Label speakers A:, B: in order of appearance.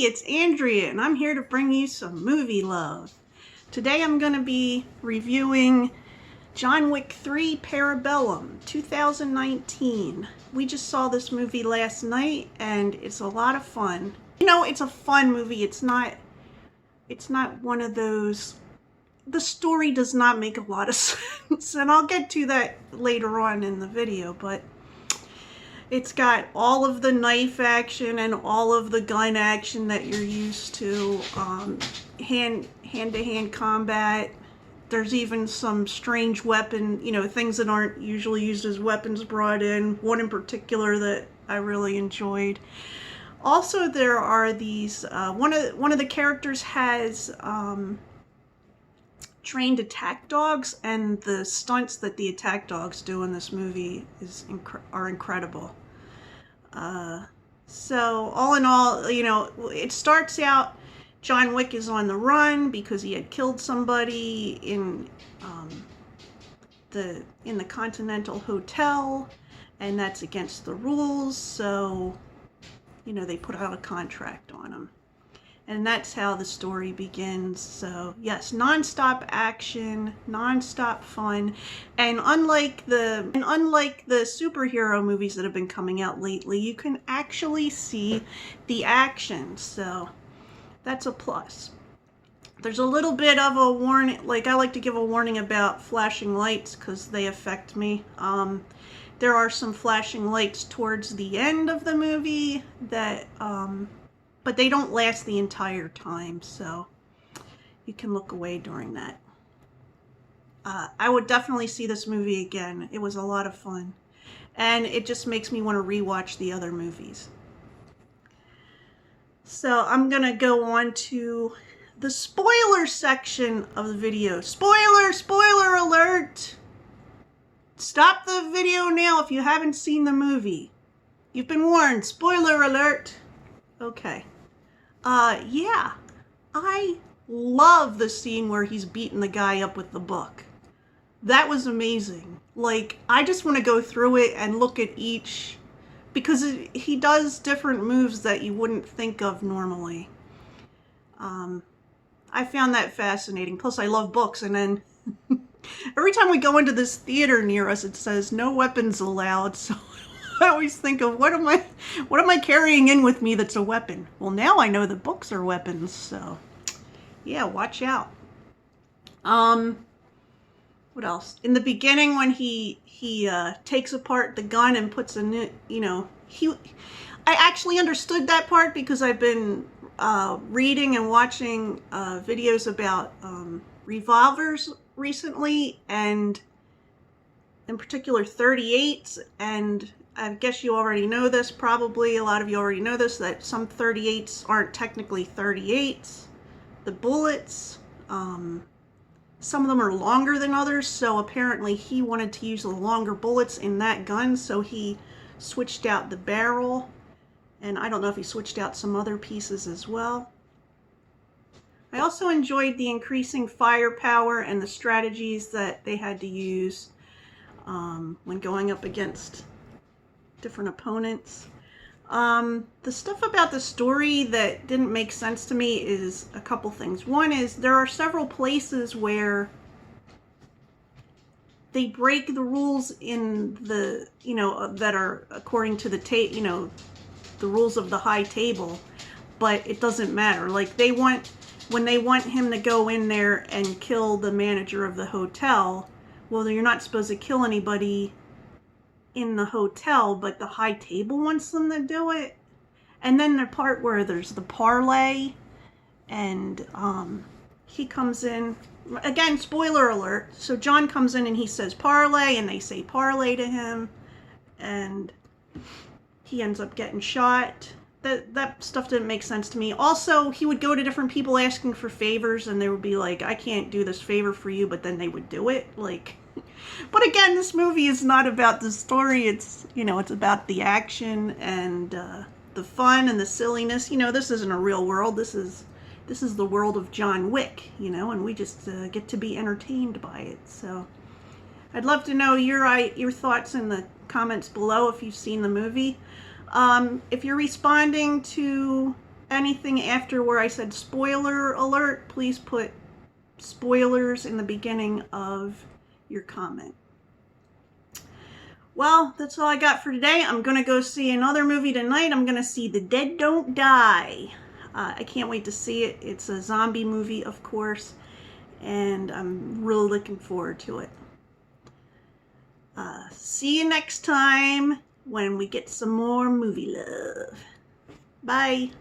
A: it's Andrea, and I'm here to bring you some movie love. Today I'm going to be reviewing John Wick 3 Parabellum, 2019. We just saw this movie last night, and it's a lot of fun. You know, it's a fun movie. It's not one of those... The story does not make a lot of sense, and I'll get to that later on in the video, but it's got all of the knife action and all of the gun action that you're used to, hand-to-hand combat. There's even some strange weapon, things that aren't usually used as weapons brought in. One in particular that I really enjoyed. Also, there are these, one of the characters has trained attack dogs, and the stunts that the attack dogs do in this movie are incredible. So all in all, it starts out, John Wick is on the run because he had killed somebody in the Continental Hotel, and that's against the rules, so they put out a contract on him. And that's how the story begins. So yes, non-stop action, non-stop fun, and unlike the superhero movies that have been coming out lately, you can actually see the action. So that's a plus. There's a little bit of a warning, I like to give a warning about flashing lights because they affect me. There are some flashing lights towards the end of the movie that but they don't last the entire time, so you can look away during that. I would definitely see this movie again. It was a lot of fun, and it just makes me want to rewatch the other movies. So I'm gonna go on to the spoiler section of the video. Spoiler alert! Stop the video now if you haven't seen the movie. You've been warned. Spoiler alert! Okay. Yeah. I love the scene where he's beating the guy up with the book. That was amazing. I just want to go through it and look at each, because he does different moves that you wouldn't think of normally. I found that fascinating. Plus, I love books, and then every time we go into this theater near us, it says no weapons allowed, so I always think of what am I carrying in with me that's a weapon? Well, now I know that books are weapons, so yeah, watch out. What else? In the beginning, when he takes apart the gun and puts a new, I actually understood that part because I've been reading and watching videos about revolvers recently, and in particular 38s, and I guess you already know this, probably a lot of you already know this, that some 38s aren't technically 38s. The bullets, some of them are longer than others, so apparently he wanted to use the longer bullets in that gun, so he switched out the barrel, and I don't know if he switched out some other pieces as well. I also enjoyed the increasing firepower and the strategies that they had to use when going up against different opponents. The stuff about the story that didn't make sense to me is a couple things. One is there are several places where they break the rules in the, that are according to the the rules of the high table, but it doesn't matter. When they want him to go in there and kill the manager of the hotel, well, you're not supposed to kill anybody in the hotel, but the high table wants them to do it. And then the part where there's the parlay, and he comes in, again, spoiler alert, so John comes in and he says parlay, and they say parlay to him, and he ends up getting shot. That stuff didn't make sense to me. Also, he would go to different people asking for favors, and they would be like, I can't do this favor for you, but then they would do it. But again, this movie is not about the story. It's, it's about the action and the fun and the silliness. This isn't a real world. This is the world of John Wick, and we just get to be entertained by it. So I'd love to know your thoughts in the comments below if you've seen the movie. If you're responding to anything after where I said spoiler alert, please put spoilers in the beginning of your comment. Well, that's all I got for today. I'm going to go see another movie tonight. I'm going to see The Dead Don't Die. I can't wait to see it. It's a zombie movie, of course, and I'm really looking forward to it. See you next time when we get some more movie love. Bye.